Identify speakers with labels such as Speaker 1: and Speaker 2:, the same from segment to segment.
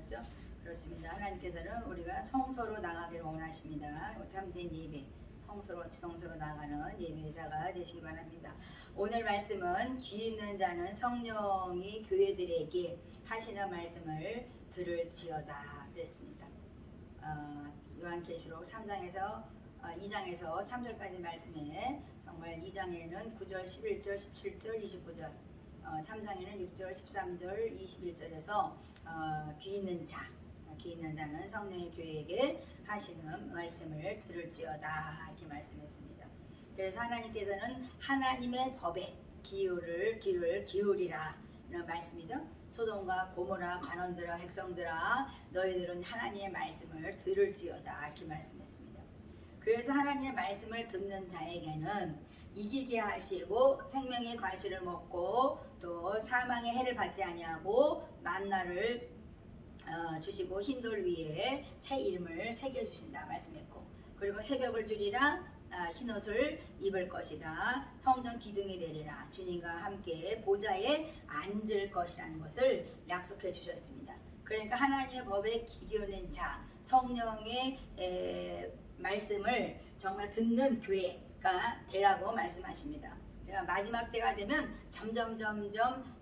Speaker 1: 맞죠? 그렇습니다. 하나님께서는 우리가 성소로 나가기를 원하십니다. 참된 예배, 성소로 지성소로 나가는 예배자가 되시기 바랍니다. 오늘 말씀은 귀 있는 자는 성령이 교회들에게 하시는 말씀을 들을지어다 그랬습니다. 요한계시록 3장에서 2장에서 3절까지 말씀에 정말 2장에는 9절, 11절, 17절, 29절 3장에는 6절, 13절, 21절에서 귀 있는 자는 성령의 교회에게 하시는 말씀을 들을지어다 이렇게 말씀했습니다. 그래서 하나님께서는 하나님의 법에 귀를 기울이라 라는 말씀이죠. 소돔과 고모라 관원들아 백성들아 너희들은 하나님의 말씀을 들을지어다 이렇게 말씀했습니다. 그래서 하나님의 말씀을 듣는 자에게는 이기게 하시고 생명의 과실을 먹고 또 사망의 해를 받지 아니하고 만나를 주시고 흰돌 위에 새 이름을 새겨주신다 말씀했고, 그리고 새벽을 주리라 흰옷을 입을 것이다 성전 기둥이 되리라 주님과 함께 보좌에 앉을 것이라는 것을 약속해 주셨습니다. 그러니까 하나님의 법에 귀 기울이는 자, 성령의 말씀을 정말 듣는 교회가 되라고 말씀하십니다. 그러니까 마지막 때가 되면 점점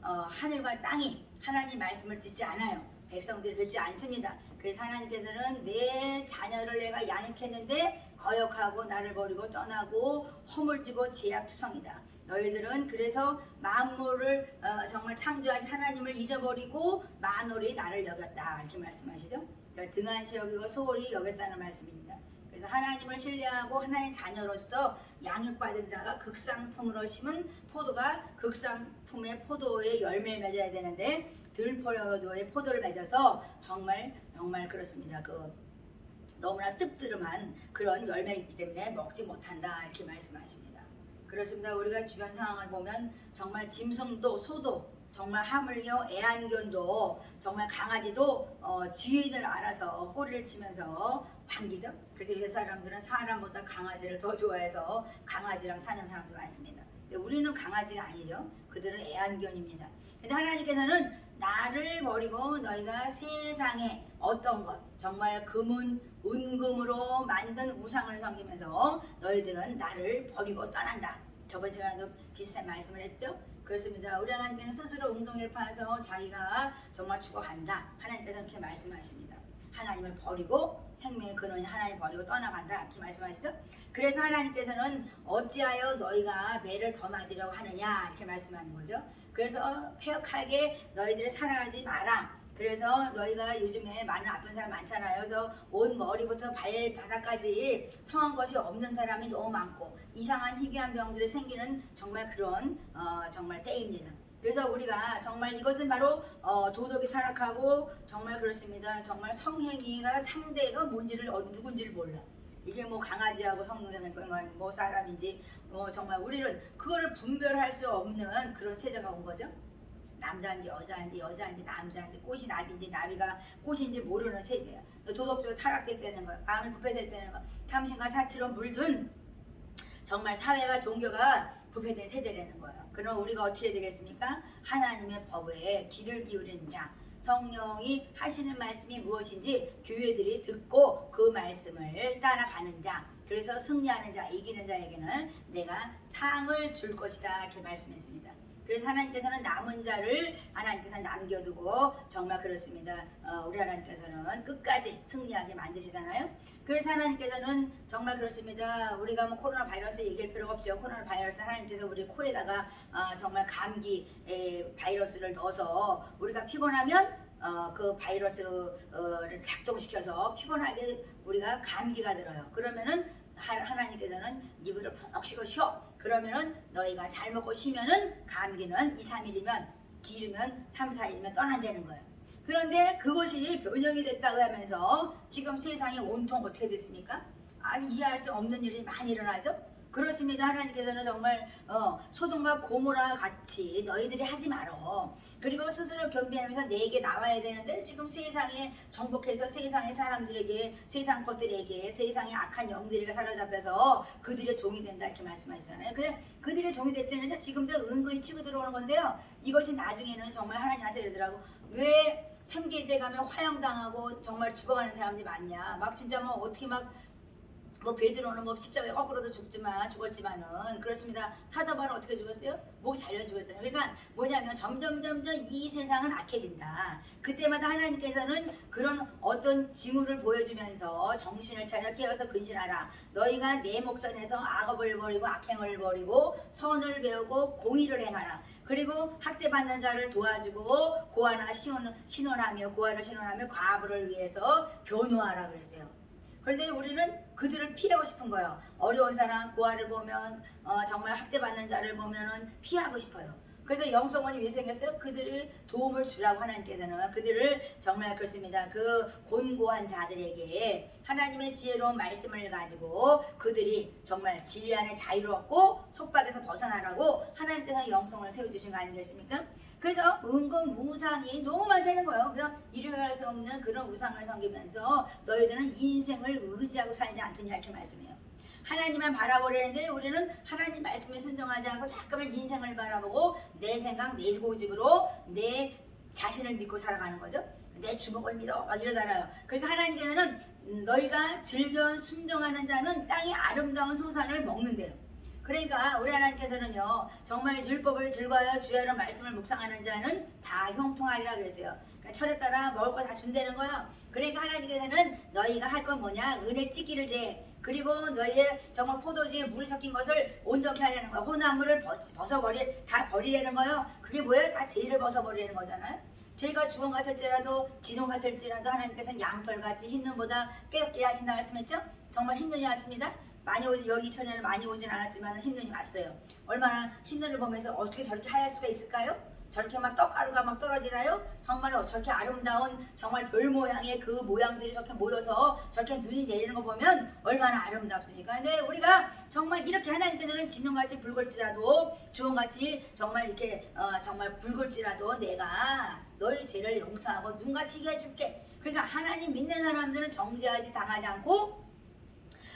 Speaker 1: 하늘과 땅이 하나님 말씀을 듣지 않아요. 백성들이 듣지 않습니다. 그래서 하나님께서는 내 자녀를 내가 양육했는데 거역하고 나를 버리고 떠나고 허물지고 죄악투성이다. 너희들은 그래서 만물을 정말 창조하신 하나님을 잊어버리고 만홀히 나를 여겼다 이렇게 말씀하시죠. 그러니까 등한시 여기고 소홀히 여겼다는 말씀입니다. 그래서 하나님을 신뢰하고 하나님의 자녀로서 양육받은 자가 극상품으로 심은 포도가 극상품의 포도의 열매를 맺어야 되는데 들포도의 포도를 맺어서 정말 그렇습니다. 너무나 뜨뜻한 그런 열매이기 때문에 먹지 못한다 이렇게 말씀하십니다. 그렇습니다. 우리가 주변 상황을 보면 정말 짐승도 소도 정말 하물며 애완견도 정말 강아지도 주인을 알아서 꼬리를 치면서 반기죠. 그래서 이 사람들은 사람보다 강아지를 더 좋아해서 강아지랑 사는 사람도 많습니다. 근데 우리는 강아지가 아니죠. 그들은 애완견입니다. 근데 하나님께서는 나를 버리고 너희가 세상에 어떤 것 정말 은금으로 만든 우상을 섬기면서 너희들은 나를 버리고 떠난다. 저번 시간에도 비슷한 말씀을 했죠. 그렇습니다. 우리 하나님께는 스스로 웅덩이를 파서 자기가 정말 죽어간다. 하나님께서 그렇게 말씀하십니다. 하나님을 버리고 생명의 근원인 하나님 버리고 떠나간다 이렇게 말씀하시죠. 그래서 하나님께서는 어찌하여 너희가 매를 더 맞으려고 하느냐 이렇게 말씀하는 거죠. 그래서 폐역하게 너희들을 살아가지 마라. 그래서 너희가 요즘에 많은 아픈 사람 많잖아요. 그래서 온 머리부터 발바닥까지 성한 것이 없는 사람이 너무 많고 이상한 희귀한 병들이 생기는 정말 그런 정말 때입니다. 그래서 우리가 정말 이것은 바로 도덕이 타락하고 정말 그렇습니다. 정말 성행위가 상대가 뭔지를 누군지를 몰라. 이게 뭐 강아지하고 성능이 뭐 사람인지 정말 우리는 그거를 분별할 수 없는 그런 세대가 온 거죠. 남자인지 여자인지 남자인지 꽃이 나비인지 나비가 꽃인지 모르는 세대야. 도덕적으로 타락됐다는 거야. 마음이 부패됐다는 거야. 탐심과 사치로 물든 정말 사회가 종교가 부패된 세대라는 거예요. 그럼 우리가 어떻게 해야 되겠습니까? 하나님의 법에 귀를 기울이는 자, 성령이 하시는 말씀이 무엇인지 교회들이 듣고 그 말씀을 따라가는 자, 그래서 승리하는 자, 이기는 자에게는 내가 상을 줄 것이다 이렇게 말씀했습니다. 그래서 하나님께서는 남은 자를 하나님께서 남겨두고 정말 그렇습니다. 우리 하나님께서는 끝까지 승리하게 만드시잖아요. 그래서 하나님께서는 정말 그렇습니다. 우리가 뭐 코로나 바이러스 얘기할 필요가 없죠. 코로나 바이러스 하나님께서 우리 코에다가 정말 감기 바이러스를 넣어서 우리가 피곤하면 그 바이러스를 작동시켜서 피곤하게 우리가 감기가 들어요. 그러면은 하나님께서는 입을 푹 쉬어. 그러면은 너희가 잘 먹고 쉬면은 감기는 2, 3일이면 길으면 3, 4일이면 떠난다는 거예요. 그런데 그것이 변형이 됐다고 하면서 지금 세상이 온통 어떻게 됐습니까? 이해할 수 없는 일이 많이 일어나죠. 그렇습니다. 하나님께서는 정말 소돔과 고모라 같이 너희들이 하지 말어. 그리고 스스로 겸비하면서 내게 나와야 되는데 지금 세상에 정복해서 세상의 사람들에게, 세상 것들에게, 세상의 악한 영들에게 사로잡혀서 그들의 종이 된다 이렇게 말씀하시잖아요. 그냥 그들의 종이 될 때는 지금도 은근히 치고 들어오는 건데요. 이것이 나중에는 정말 하나님한테 이러더라고. 왜 sem계제 가면 화형당하고 정말 죽어가는 사람들이 많냐. 막 진짜 뭐 어떻게 뭐 베드로는 뭐 십자가에 거꾸로도 죽었지만은 그렇습니다. 사도 바울은 어떻게 죽었어요? 목이 잘려 죽었잖아요. 그러니까 뭐냐면 점점 이 세상은 악해진다. 그때마다 하나님께서는 그런 어떤 징후를 보여주면서 정신을 차려 깨어서 근신하라. 너희가 내 목전에서 악업을 버리고 악행을 버리고 선을 배우고 공의를 행하라. 그리고 학대받는 자를 도와주고 고아나 신원하며 고아를 신원하며 과부를 위해서 변호하라 그랬어요. 그런데 우리는 그들을 피하고 싶은 거예요. 어려운 사람, 고아를 보면 정말 학대받는 자를 보면은 피하고 싶어요. 그래서 영성원이 왜 생겼어요? 그들이 도움을 주라고 하나님께서는 그들을 정말 그렇습니다. 그 곤고한 자들에게 하나님의 지혜로운 말씀을 가지고 그들이 정말 진리 안에 자유롭고 속박에서 벗어나라고 하나님께서 영성을 세워주신 거 아니겠습니까? 그래서 은근 우상이 너무 많다는 거예요. 그래서 이루어갈 수 없는 그런 우상을 섬기면서 너희들은 인생을 의지하고 살지 않더냐 이렇게 말씀해요. 하나님만 바라보려는데 우리는 하나님 말씀에 순종하지 않고 잠깐만 인생을 바라보고 내 생각, 내 고집으로 내 자신을 믿고 살아가는 거죠. 내 주먹을 믿어 막 이러잖아요. 그러니까 하나님께서는 너희가 즐겨 순종하는 자는 땅의 아름다운 소산을 먹는데요. 그러니까 우리 하나님께서는요 정말 율법을 즐거워하여 주야로 말씀을 묵상하는 자는 다 형통하리라 그랬어요. 그러니까 철에 따라 먹을 거 다 준다는 거예요. 그러니까 하나님께서는 너희가 할 건 뭐냐? 은혜 찢기를 제 그리고 너희의 정말 포도주에 물이 섞인 것을 온전케 하려는 거야. 혼합물을 다 버리려는 거예요. 그게 뭐예요? 다 죄를 벗어버리는 거잖아요. 죄가 주홍 같을지라도 진홍 같을지라도 하나님께서는 양털같이 흰 눈보다 깨끗게 하신다 말씀했죠? 정말 흰 눈이 왔습니다. 많이 여기 2000년에 많이 오진 않았지만 흰 눈이 왔어요. 얼마나 흰 눈을 보면서 어떻게 저렇게 하얄 수가 있을까요? 저렇게 막 떡가루가 막 떨어지나요? 정말로 저렇게 아름다운 정말 별 모양의 그 모양들이 저렇게 모여서 저렇게 눈이 내리는 거 보면 얼마나 아름답습니까? 근데 우리가 정말 이렇게 하나님께서는 진홍같이 붉을지라도 주홍같이 정말 이렇게 정말 붉을지라도 내가 너희 죄를 용서하고 눈같이 해줄게. 그러니까 하나님 믿는 사람들은 정죄하지 당하지 않고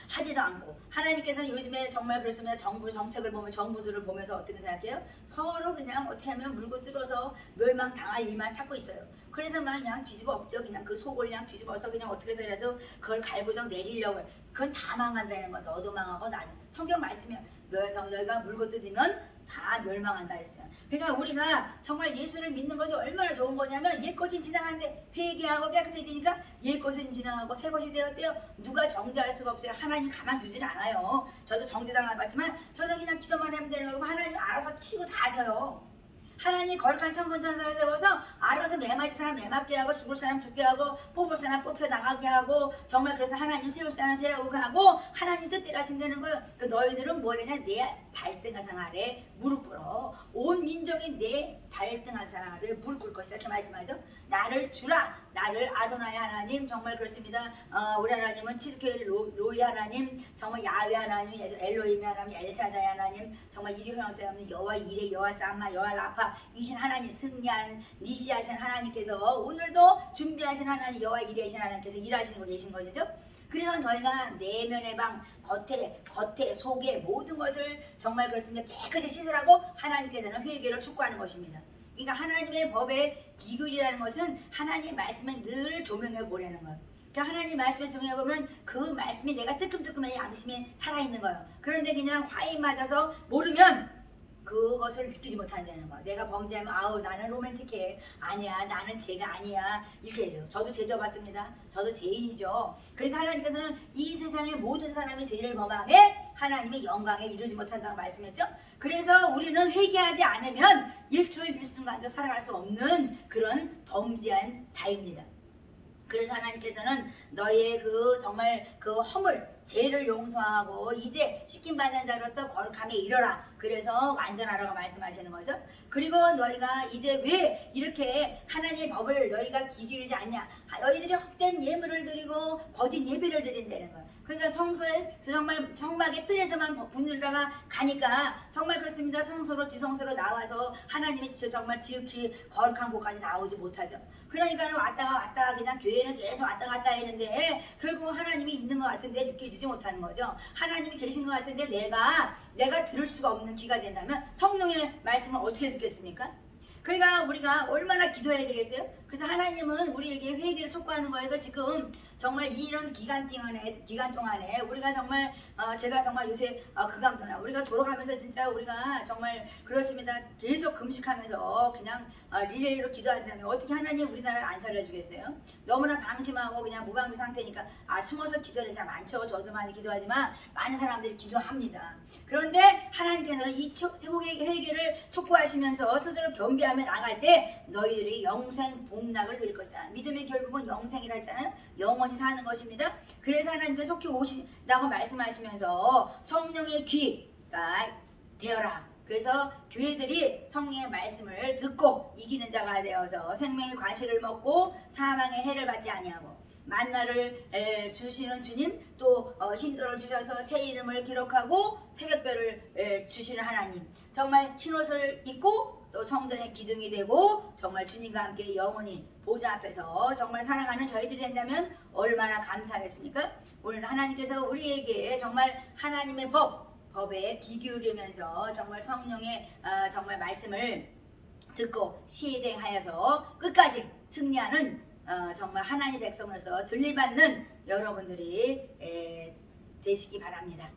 Speaker 1: 하지도 않고 하나님께서는 요즘에 정말 그렇습니다. 정부 정책을 보면 정부들을 보면서 어떻게 생각해요? 서로 그냥 어떻게 하면 물고 뜯어서 멸망당할 일만 찾고 있어요. 그래서 그냥 뒤집어 엎죠. 그냥 그 속을 그냥 뒤집어서 그냥 어떻게 해서라도 그걸 갈고정 내리려고 해요. 그건 다 망한다는 거. 너도 망하고 나는. 성경 말씀이 너희가 물고 뜯으면 다 멸망한다 했어요. 그러니까 우리가 정말 예수를 믿는 것이 얼마나 좋은 거냐면 옛것이 지나가는데 회개하고 깨끗해지니까 옛것은 지나가고 새것이 되었대요. 누가 정죄할 수가 없어요. 하나님 가만두질 않아요. 저도 정죄당해봤지만 저는 그냥 기도만 하면 되는 거고 하나님 알아서 치고 다 하셔요. 하나님 거룩한 천군천사를 세워서 알아서 매맞을 사람 매맞게 하고 죽을 사람 죽게 하고 뽑을 사람 뽑혀 나가게 하고 정말 그래서 하나님 세울 사람 세우게 하고 하나님 뜻대로 하신다는 거예요. 그 너희들은 뭐냐냐 내 발등하상 아래 무릎 꿇어. 온 민족이 내 발등하상 아래 무릎 꿇을 것이다 이렇게 말씀하죠. 나를 주라. 나를 아도나이 하나님 정말 그렇습니다. 우리 하나님은 치르케 로이 하나님 정말 야훼 하나님 엘로힘 하나님 엘샤다이 하나님 정말 이리 형세 없는 여호와 이레 여호와 쌈마 여호와 라파 이신 하나님 승리하는 니시하신 하나님께서 오늘도 준비하신 하나님 여호와 이레신 하나님께서 일하시는 계신 것이죠. 그래서 너희가 내면의 방 겉에 속에 모든 것을 정말 그렇습니다. 깨끗이 씻으라고 하나님께서는 회개를 촉구하는 것입니다. 그러니까 하나님의 법의 기글이라는 것은 하나님의 말씀에 늘 조명해 보려는 거예요. 그러니까 하나님 말씀에 조명해 보면 그 말씀이 내가 뜨끔뜨끔해 양심에 살아있는 거예요. 그런데 그냥 화인 맞아서 모르면 그것을 느끼지 못한다는 거야. 내가 범죄하면 아우 나는 로맨틱해. 아니야 나는 죄가 아니야. 이렇게 해줘. 저도 죄 져봤습니다. 저도 죄인이죠. 그러니까 하나님께서는 이 세상의 모든 사람이 죄를 범함에 하나님의 영광에 이르지 못한다고 말씀했죠. 그래서 우리는 회개하지 않으면 일초의 일순간도 살아갈 수 없는 그런 범죄한 자입니다. 그래서 하나님께서는 너희의 그 정말 그 허물 죄를 용서하고 이제 씻김 받는 자로서 거룩함에 이르라. 그래서 완전하라고 말씀하시는 거죠. 그리고 너희가 이제 왜 이렇게 하나님의 법을 너희가 기르지 않냐? 너희들이 헛된 예물을 드리고 거짓 예배를 드린다는 거예요. 그러니까 성소에 정말 성막의 뜰에서만 분들다가 가니까 정말 그렇습니다. 성소로 지성소로 나와서 하나님의 정말 지극히 거룩한 곳까지 나오지 못하죠. 그러니까 왔다가 그냥 교회는 계속 왔다 갔다 했는데 결국 하나님이 있는 것 같은데 느껴지지 못하는 거죠. 하나님이 계신 것 같은데 내가 들을 수가 없는 기가 된다면 성령의 말씀을 어떻게 듣겠습니까? 그러니까 우리가 얼마나 기도해야 되겠어요? 그래서 하나님은 우리에게 회개를 촉구하는 거예요. 지금 정말 이런 기간 동안에 우리가 정말 제가 정말 요새 그감도나 우리가 돌아가면서 진짜 우리가 정말 그렇습니다. 계속 금식하면서 그냥 릴레이로 기도한다면 어떻게 하나님 우리나라를 안 살려주겠어요? 너무나 방심하고 그냥 무방비 상태니까 숨어서 기도하는 자 많죠. 저도 많이 기도하지만 많은 사람들이 기도합니다. 그런데 하나님께서는 이 세복의 회개를 촉구하시면서 스스로 겸비하며 나갈 때 너희들이 영생 복락을 누릴 것이다. 믿음의 결국은 영생이라 했잖아요. 영원히 사는 것입니다. 그래서 하나님께서 속히 오신다고 말씀하시면서 성령의 귀가 되어라. 그래서 교회들이 성령의 말씀을 듣고 이기는 자가 되어서 생명의 과실을 먹고 사망의 해를 받지 아니하고 만나를 주시는 주님, 또 흰돌을 주셔서 새 이름을 기록하고 새벽별을 주시는 하나님, 정말 흰옷을 입고 또 성전의 기둥이 되고 정말 주님과 함께 영원히 보좌 앞에서 정말 살아가는 저희들이 된다면 얼마나 감사하겠습니까? 오늘 하나님께서 우리에게 정말 하나님의 법에 귀 기울이면서 정말 성령의 정말 말씀을 듣고 실행하여서 끝까지 승리하는 정말 하나님의 백성으로서 들림받는 여러분들이 되시기 바랍니다.